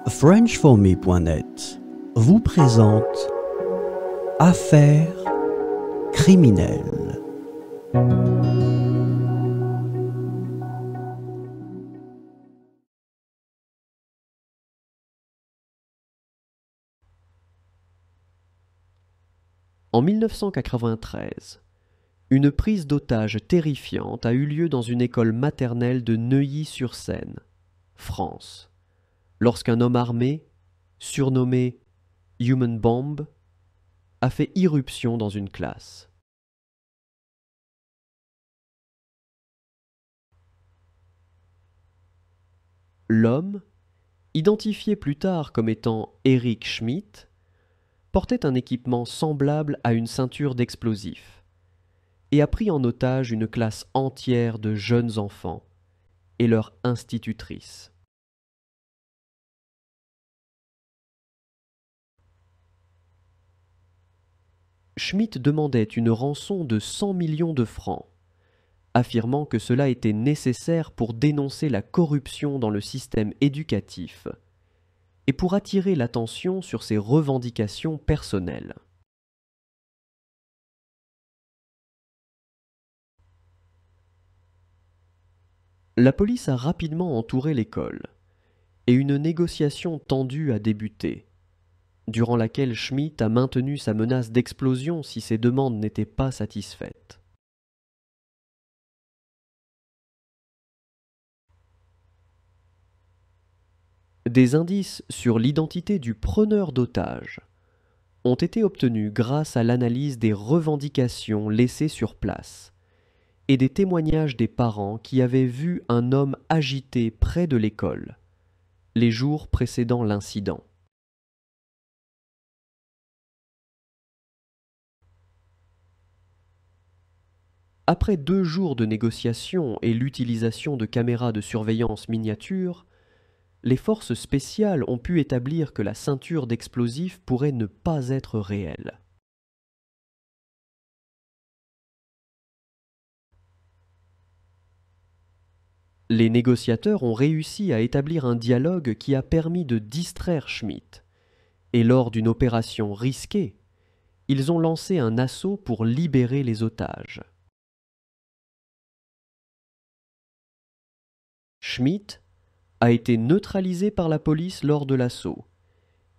FrenchForMe.net vous présente Affaires criminelles. En 1993, une prise d'otage terrifiante a eu lieu dans une école maternelle de Neuilly-sur-Seine, France, lorsqu'un homme armé, surnommé Human Bomb, a fait irruption dans une classe. L'homme, identifié plus tard comme étant Eric Schmidt, portait un équipement semblable à une ceinture d'explosifs et a pris en otage une classe entière de jeunes enfants et leur institutrice. Schmidt demandait une rançon de 100 millions de francs, affirmant que cela était nécessaire pour dénoncer la corruption dans le système éducatif et pour attirer l'attention sur ses revendications personnelles. La police a rapidement entouré l'école et une négociation tendue a débuté, durant laquelle Schmidt a maintenu sa menace d'explosion si ses demandes n'étaient pas satisfaites. Des indices sur l'identité du preneur d'otages ont été obtenus grâce à l'analyse des revendications laissées sur place et des témoignages des parents qui avaient vu un homme agité près de l'école les jours précédant l'incident. Après 2 jours de négociations et l'utilisation de caméras de surveillance miniatures, les forces spéciales ont pu établir que la ceinture d'explosifs pourrait ne pas être réelle. Les négociateurs ont réussi à établir un dialogue qui a permis de distraire Schmidt, et lors d'une opération risquée, ils ont lancé un assaut pour libérer les otages. Schmidt a été neutralisé par la police lors de l'assaut,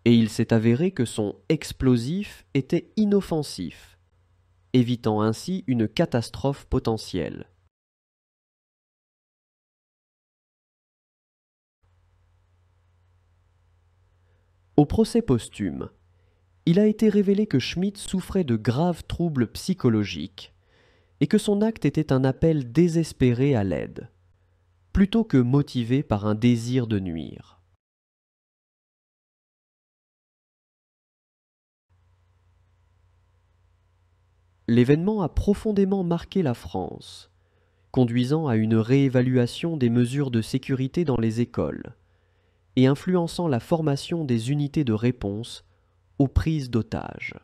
et il s'est avéré que son explosif était inoffensif, évitant ainsi une catastrophe potentielle. Au procès posthume, il a été révélé que Schmidt souffrait de graves troubles psychologiques et que son acte était un appel désespéré à l'aide, plutôt que motivé par un désir de nuire. L'événement a profondément marqué la France, conduisant à une réévaluation des mesures de sécurité dans les écoles et influençant la formation des unités de réponse aux prises d'otages.